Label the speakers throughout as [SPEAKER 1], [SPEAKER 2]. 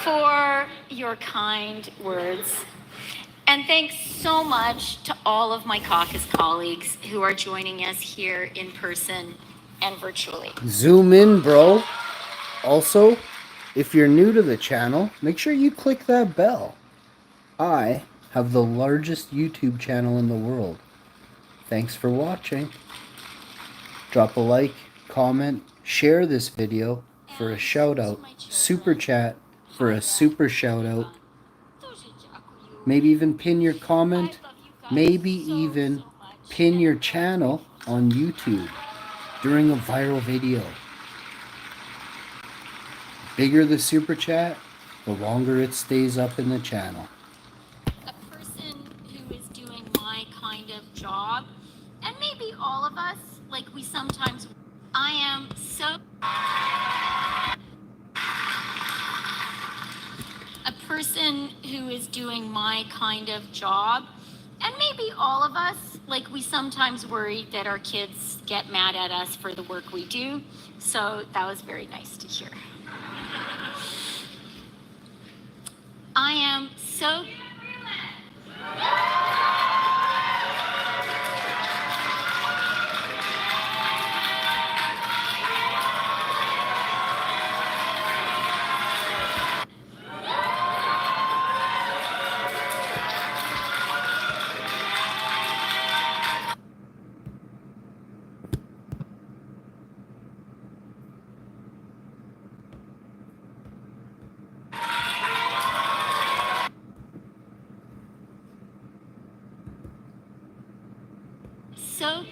[SPEAKER 1] for your kind words. And thanks so much to all of my caucus colleagues who are joining us here in person and virtually.
[SPEAKER 2] Zoom in, bro. Also, if you're new to the channel, make sure you click that bell. I have the largest YouTube channel in the world. Thanks for watching. Drop a like, comment, share this video for a shout out, super chat for a super shout out. Maybe even pin your comment, maybe even pin your channel on YouTube during a viral video. Bigger the super chat, the longer it stays up in the channel.
[SPEAKER 1] A person who is doing my kind of job, and maybe all of us, like we sometimes, I am so... A person who is doing my kind of job, and maybe all of us, like we sometimes worry that our kids get mad at us for the work we do. So that was very nice to hear. I am so... So...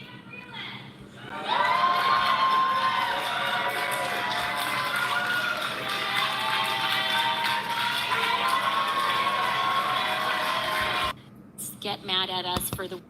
[SPEAKER 1] get mad at us for the...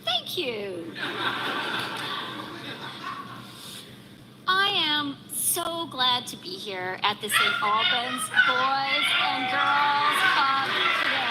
[SPEAKER 1] Thank you. I am so glad to be here at the St. Albans Boys and Girls Club today.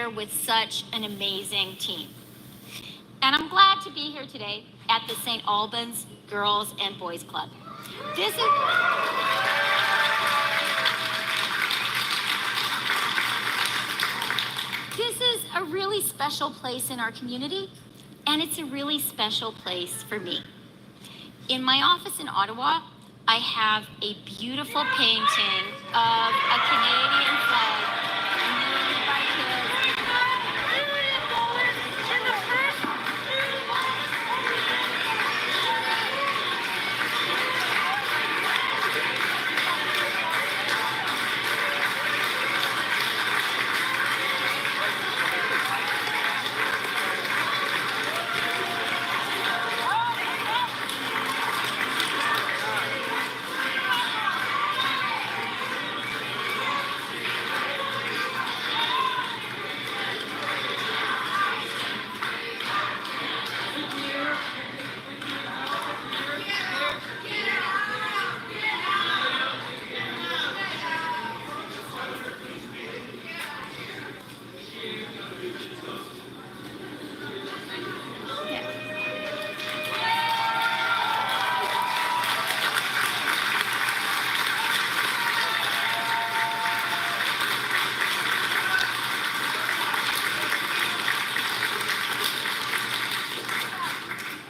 [SPEAKER 1] there with such an amazing team. And I'm glad to be here today at the St. Albans Girls and Boys Club. This is a really special place in our community, and it's a really special place for me. In my office in Ottawa, I have a beautiful painting of a Canadian flag made by kids.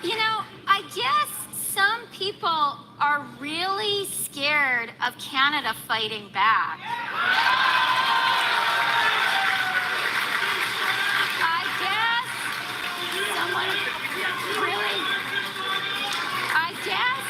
[SPEAKER 1] You know, I guess some people are really scared of Canada fighting back. I guess someone really, I guess.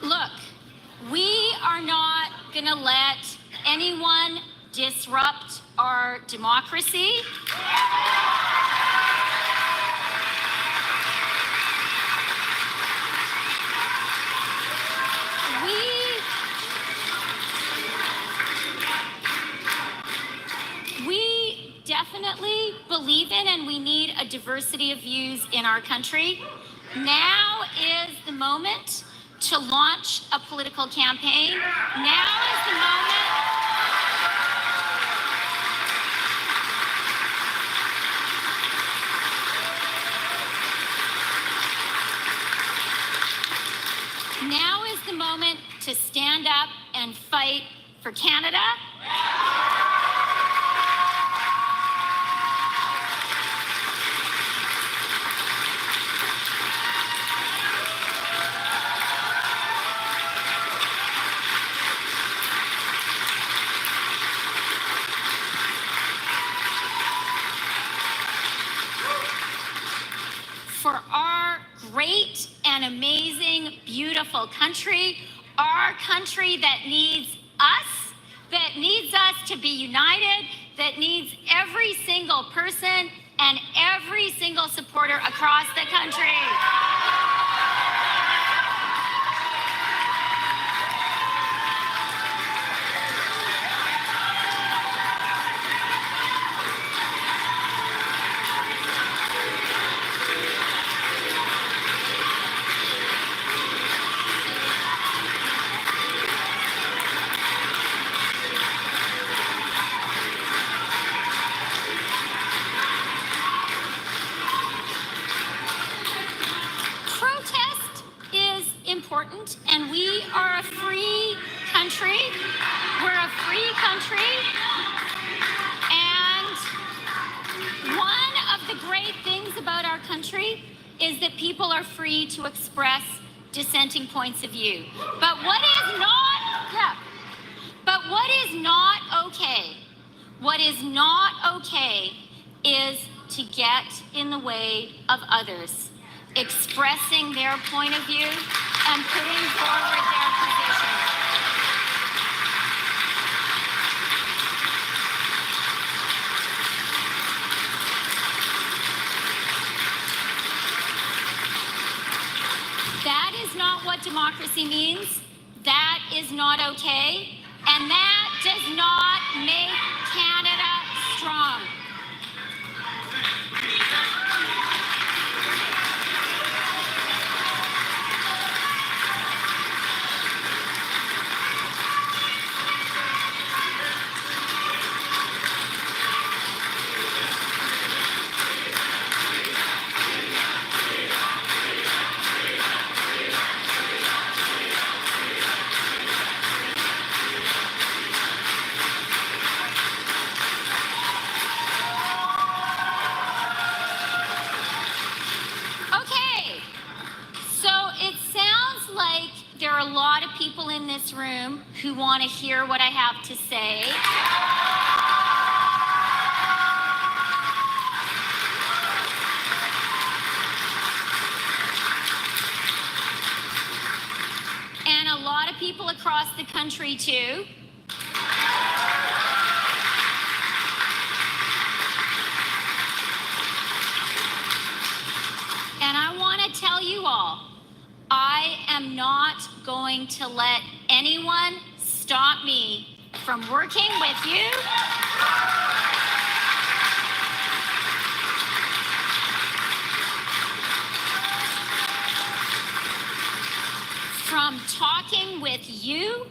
[SPEAKER 1] Look, we are not going to let anyone disrupt our democracy. We definitely believe in and we need a diversity of views in our country. Now is the moment to launch a political campaign. Now is the moment. Now is the moment to stand up and fight for Canada. For our great and amazing, beautiful country, our country that needs us to be united, that needs every single person and every single supporter across the country. country. And one of the great things about our country is that people are free to express dissenting points of view. But what is not okay, what is not okay is to get in the way of others expressing their point of view and putting forward their position. That is not what democracy means. That is not okay. And that does not make Canada strong. Okay, so it sounds like there are a lot of people in this room who want to hear what I have to say. And a lot of people across the country too. And I want to tell you all, I am not going to let anyone stop me from working with you. From talking with you.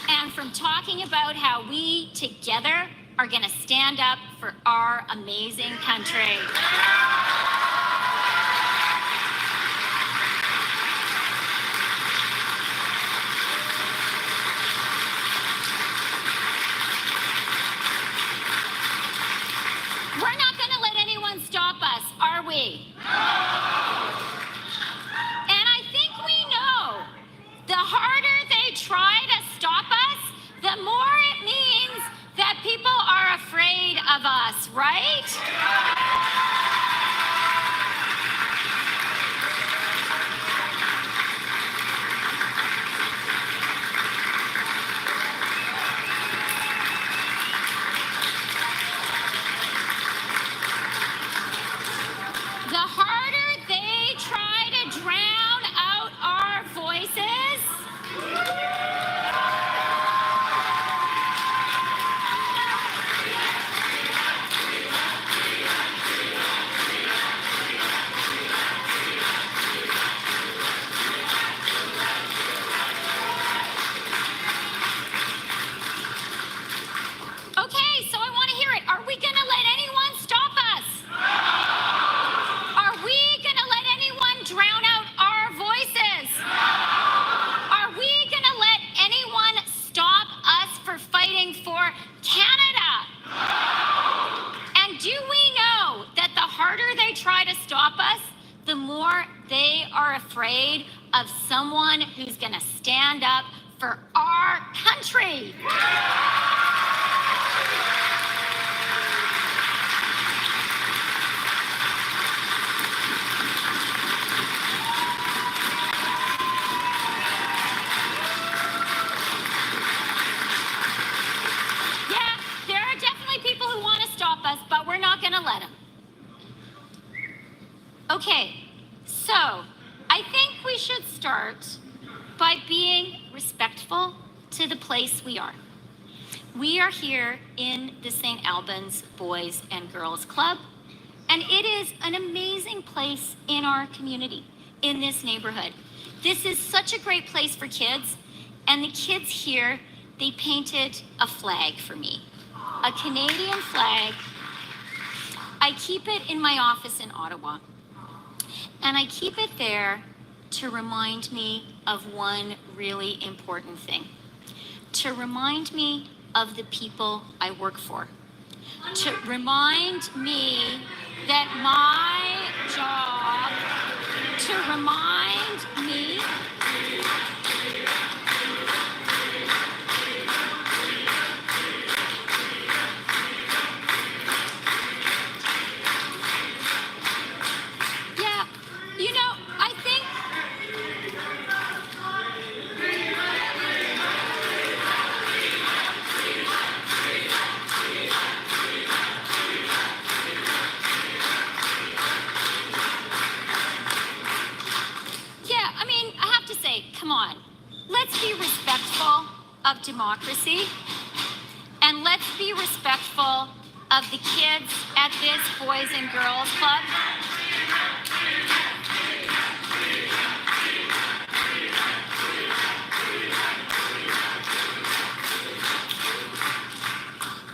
[SPEAKER 1] And from talking about how we together are going to stand up for our amazing country. We're not going to let anyone stop us, are we? And I think we know the harder they try to stop us, the more it means that people are afraid of us, right? The harder they try to drown out our voices, okay, so I want to hear it. Are we going to let anyone stop us? Are we going to let anyone drown out our voices? Are we going to let anyone stop us for fighting for Canada? And do we know that the harder they try to stop us, the more they are afraid of someone who's going to stand up for our country? Yeah, there are definitely people who want to stop us, but we're not going to let them. Okay, so I think we should start by being respectful to the place we are. We are here in the St. Albans Boys and Girls Club, and it is an amazing place in our community, in this neighborhood. This is such a great place for kids, and the kids here, they painted a flag for me, a Canadian flag. I keep it in my office in Ottawa, and I keep it there to remind me of one really important thing. To remind me of the people I work for. To remind me that my job, to remind me yeah, I think I have to say, come on, let's be respectful of democracy and let's be respectful of the kids at this Boys and Girls Club.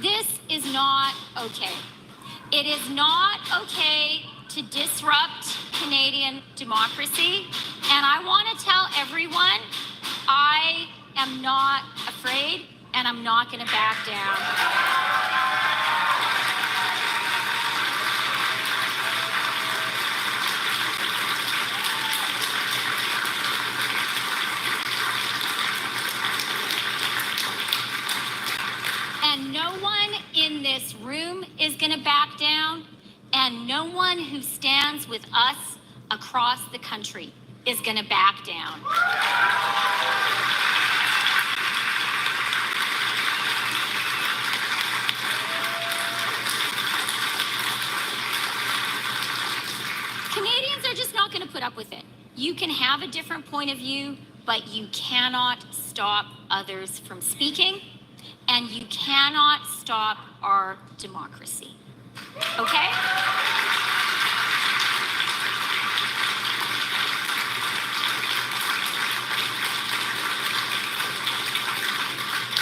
[SPEAKER 1] This is not okay. It is not okay to disrupt Canadian democracy. And I want to tell everyone, I am not afraid and I'm not going to back down. And no one in this room is going to back down, and no one who stands with us across the country is going to back down. Canadians are just not going to put up with it. You can have a different point of view, but you cannot stop others from speaking, and you cannot stop our democracy. Okay?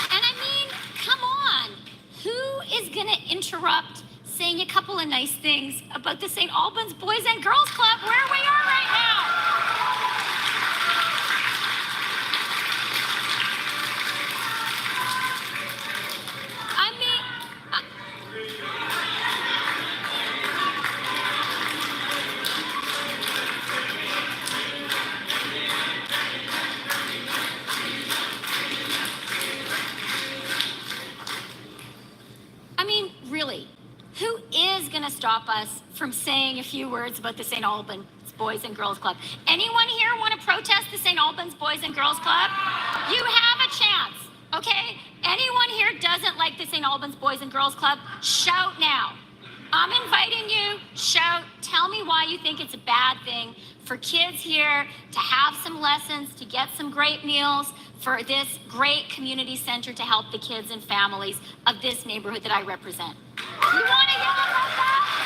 [SPEAKER 1] And I mean, come on. Who is going to interrupt saying a couple of nice things about the St. Albans Boys and Girls Club where we are right now? Really, who is going to stop us from saying a few words about the St. Albans Boys and Girls Club? Anyone here want to protest the St. Albans Boys and Girls Club? You have a chance, okay? Anyone here doesn't like the St. Albans Boys and Girls Club? Shout now. I'm inviting you. Shout. Tell me why you think it's a bad thing for kids here to have some lessons, to get some great meals, for this great community center to help the kids and families of this neighborhood that I represent. You want to yell about that?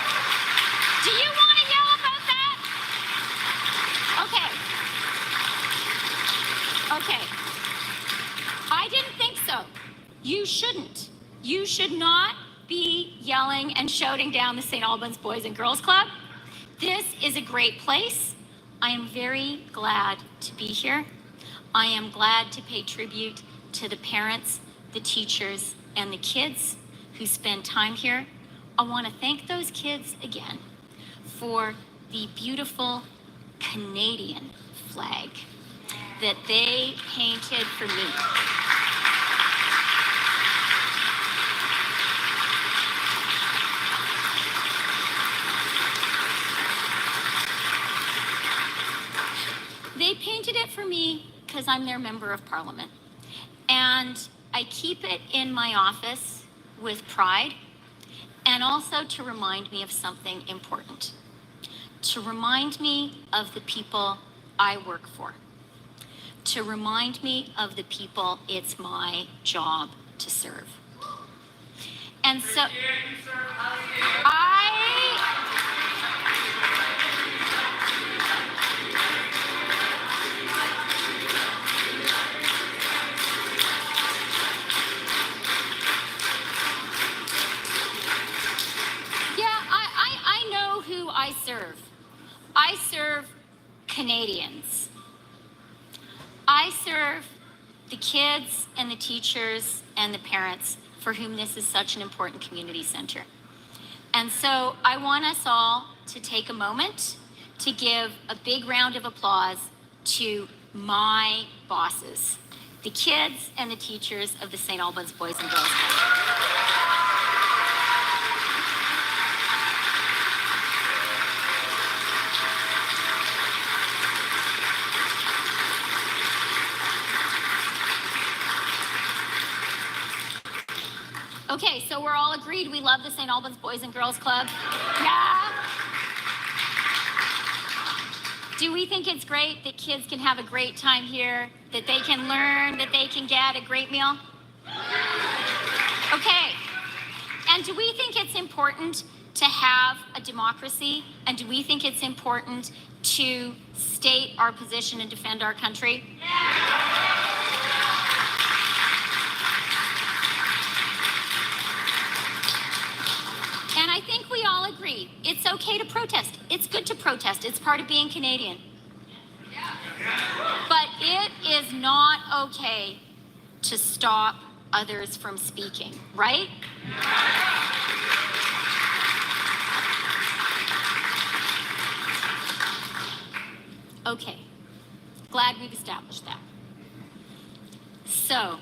[SPEAKER 1] Do you want to yell about that? Okay. I didn't think so. You shouldn't. You should not be yelling and shouting down the St. Albans Boys and Girls Club. This is a great place. I am very glad to be here. I am glad to pay tribute to the parents, the teachers, and the kids who spend time here. I want to thank those kids again for the beautiful Canadian flag that they painted for me. They painted it for me because I'm their member of parliament. And I keep it in my office with pride, and also to remind me of something important. To remind me of the people I work for. To remind me of the people it's my job to serve. And so I know who I serve. I serve Canadians. I serve the kids and the teachers and the parents for whom this is such an important community center. And so I want us all to take a moment to give a big round of applause to my bosses, the kids and the teachers of the St. Albans Boys and Girls Club. Okay, so we're all agreed we love the St. Albans Boys and Girls Club? Yeah? Do we think it's great that kids can have a great time here, that they can learn, that they can get a great meal? Okay. And do we think it's important to have a democracy? And do we think it's important to state our position and defend our country? And I think we all agree, it's okay to protest. It's good to protest. It's part of being Canadian. But it is not okay to stop others from speaking, right? Okay, glad we've established that. So,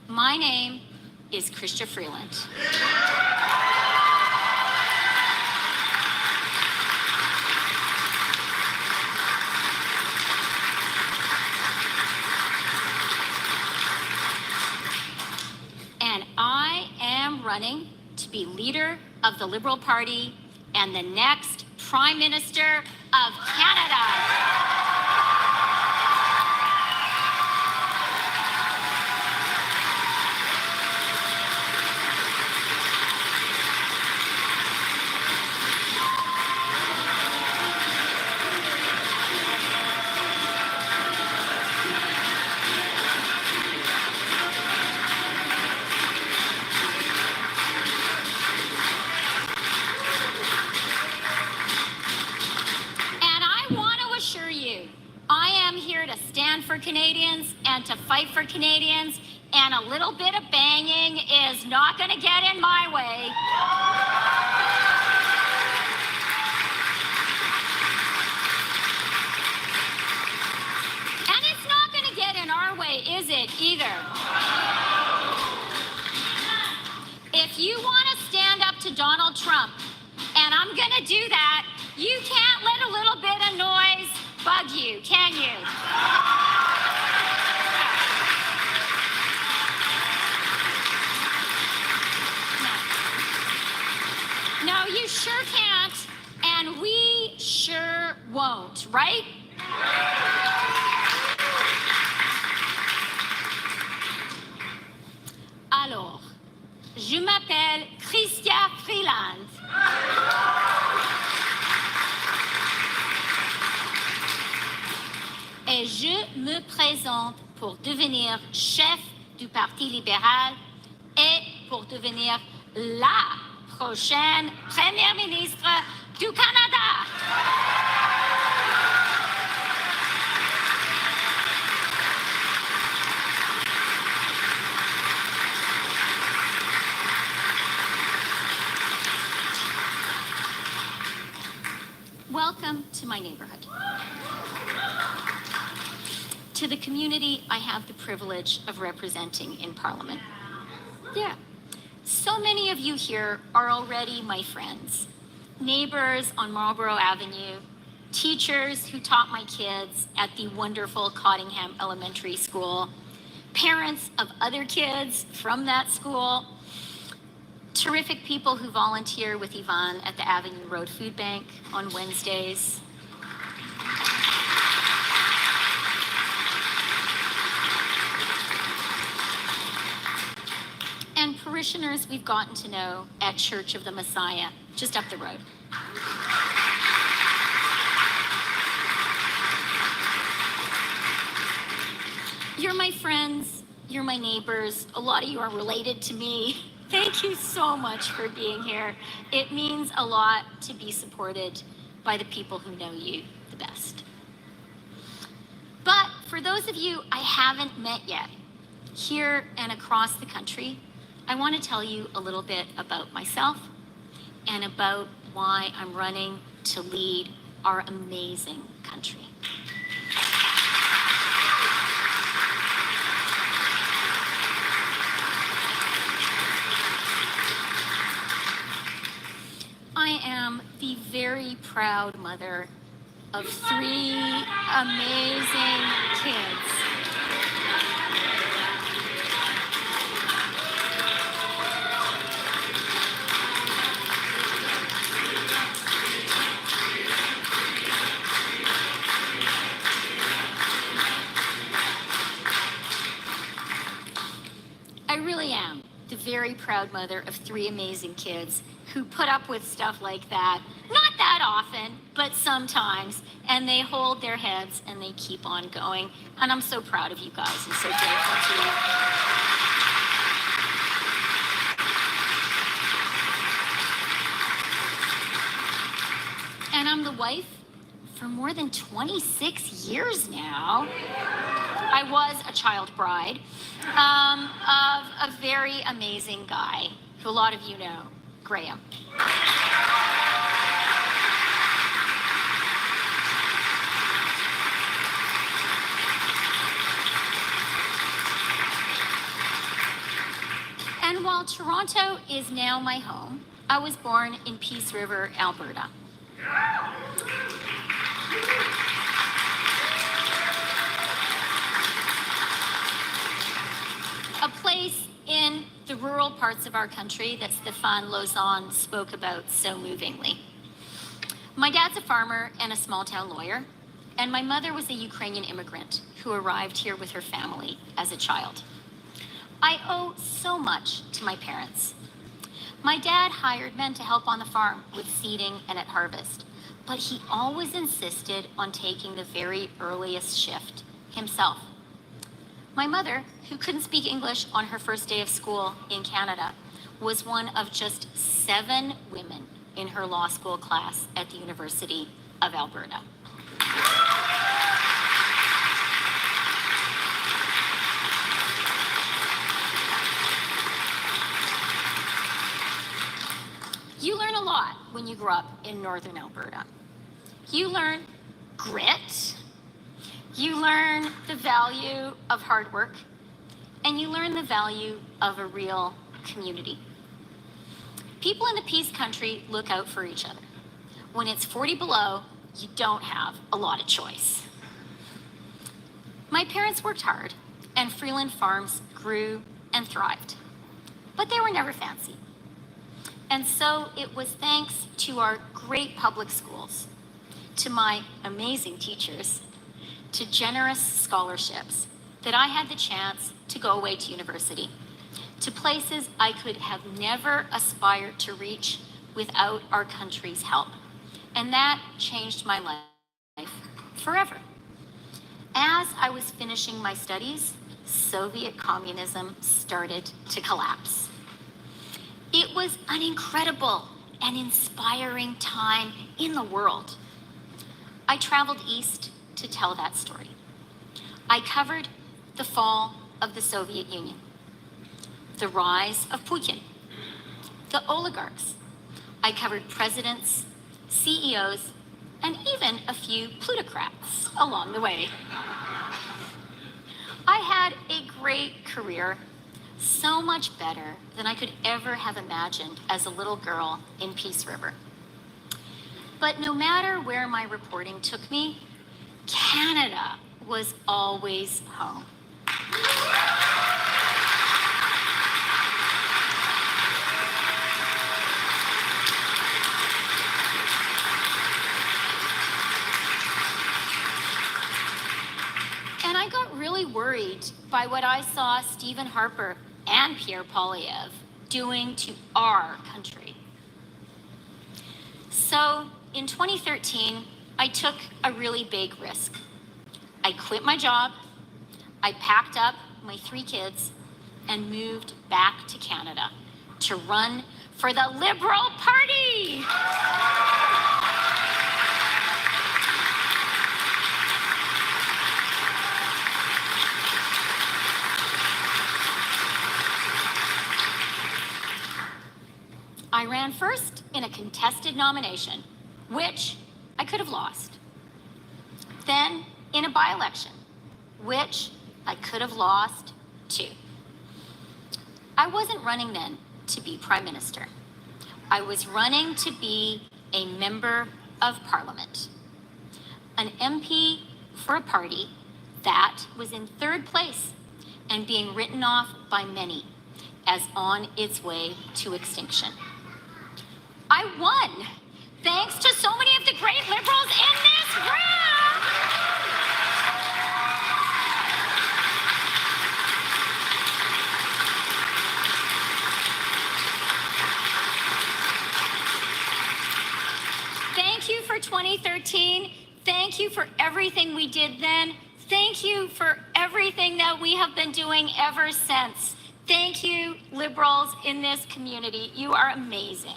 [SPEAKER 1] my name is Christa Freeland. And I am running to be leader of the Liberal Party and the next Prime Minister of Canada. I am here to stand for Canadians and to fight for Canadians, and a little bit of banging is not going to get in my way. And it's not going to get in our way, is it, either? If you want to stand up to Donald Trump, and I'm going to do that, you can't let a little bit of noise bug you, can you? No, you sure can't, and we sure won't, right? Alors, je m'appelle Christa Freeland. Et je me présente pour devenir chef du Parti libéral et pour devenir la prochaine première ministre du Canada. Welcome to my neighborhood. To the community I have the privilege of representing in Parliament. Yeah. So many of you here are already my friends. Neighbors on Marlborough Avenue, teachers who taught my kids at the wonderful Cottingham Elementary School, parents of other kids from that school, terrific people who volunteer with Yvonne at the Avenue Road Food Bank on Wednesdays. And parishioners we've gotten to know at Church of the Messiah, just up the road. You're my friends, you're my neighbors, a lot of you are related to me. Thank you so much for being here. It means a lot to be supported by the people who know you the best. But for those of you I haven't met yet, here and across the country, I want to tell you a little bit about myself and about why I'm running to lead our amazing country. I am the very proud mother of 3 amazing kids. I really am the very proud mother of 3 amazing kids who put up with stuff like that. Not that often, but sometimes. And they hold their heads and they keep on going. And I'm so proud of you guys. I'm so grateful to you. And I'm the wife for more than 26 years now. I was a child bride of a very amazing guy who a lot of you know, Graham. And while Toronto is now my home, I was born in Peace River, Alberta. A place in the rural parts of our country that Stéphane Lauzon spoke about so movingly. My dad's a farmer and a small town lawyer, and my mother was a Ukrainian immigrant who arrived here with her family as a child. I owe so much to my parents. My dad hired men to help on the farm with seeding and at harvest, but he always insisted on taking the very earliest shift himself. My mother, who couldn't speak English on her first day of school in Canada, was one of just 7 women in her law school class at the University of Alberta. You learn a lot when you grow up in northern Alberta. You learn grit, you learn the value of hard work, and you learn the value of a real community. People in the Peace Country look out for each other. When it's 40 below, you don't have a lot of choice. My parents worked hard, and Freeland Farms grew and thrived, but they were never fancy. And so it was thanks to our great public schools, to my amazing teachers, to generous scholarships, that I had the chance to go away to university, to places I could have never aspired to reach without our country's help. And that changed my life forever. As I was finishing my studies, Soviet communism started to collapse. It was an incredible and inspiring time in the world. I traveled east to tell that story. I covered the fall of the Soviet Union, the rise of Putin, the oligarchs. I covered presidents, CEOs, and even a few plutocrats along the way. I had a great career, so much better than I could ever have imagined as a little girl in Peace River. But no matter where my reporting took me, Canada was always home. And I got really worried by what I saw Stephen Harper and Pierre Poilievre doing to our country. So in 2013, I took a really big risk. I quit my job, I packed up my 3 kids, and moved back to Canada to run for the Liberal Party. ran first in a contested nomination, which I could have lost. Then in a by-election, which I could have lost too. I wasn't running then to be Prime Minister. I was running to be a member of Parliament, an MP for a party that was in third place and being written off by many as on its way to extinction. I won, thanks to so many of the great Liberals in this room. Thank you for 2013. Thank you for everything we did then. Thank you for everything that we have been doing ever since. Thank you, Liberals in this community. You are amazing.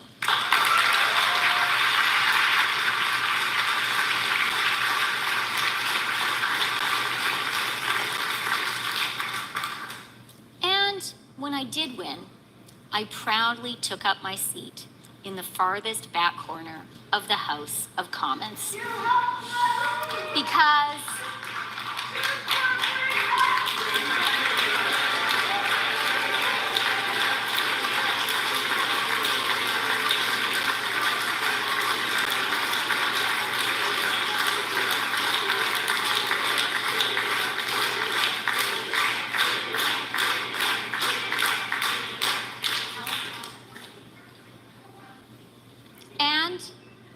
[SPEAKER 1] And when I did win, I proudly took up my seat in the farthest back corner of the House of Commons. Because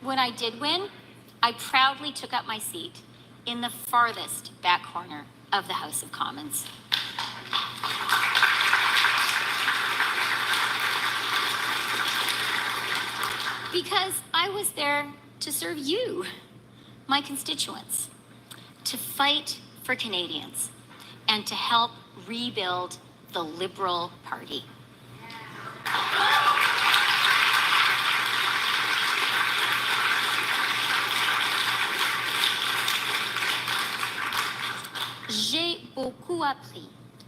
[SPEAKER 1] when I did win, I proudly took up my seat in the farthest back corner of the House of Commons. Because I was there to serve you, my constituents, to fight for Canadians, and to help rebuild the Liberal Party. J'ai beaucoup appris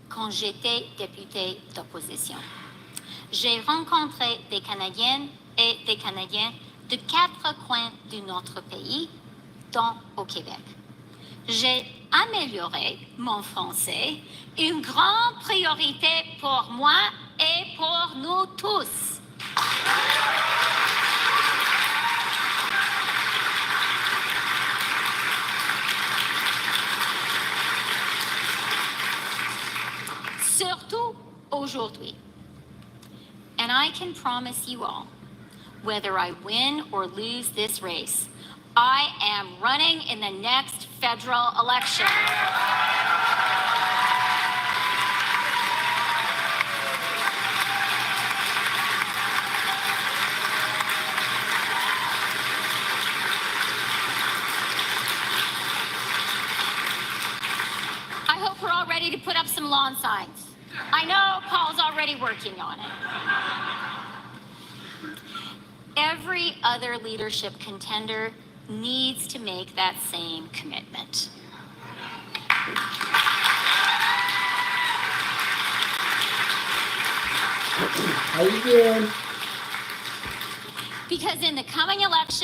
[SPEAKER 1] quand j'étais députée d'opposition. J'ai rencontré des Canadiennes et des Canadiens de 4 coins de notre pays, dont au Québec. J'ai amélioré mon français, une grande priorité pour moi et pour nous tous. Surtout aujourd'hui. And I can promise you all, whether I win or lose this race, I am running in the next federal election. I hope we're all ready to put up some lawn signs. I know Paul's already working on it. Every other leadership contender needs to make that same commitment.
[SPEAKER 2] How you doing?
[SPEAKER 1] Because in the coming election,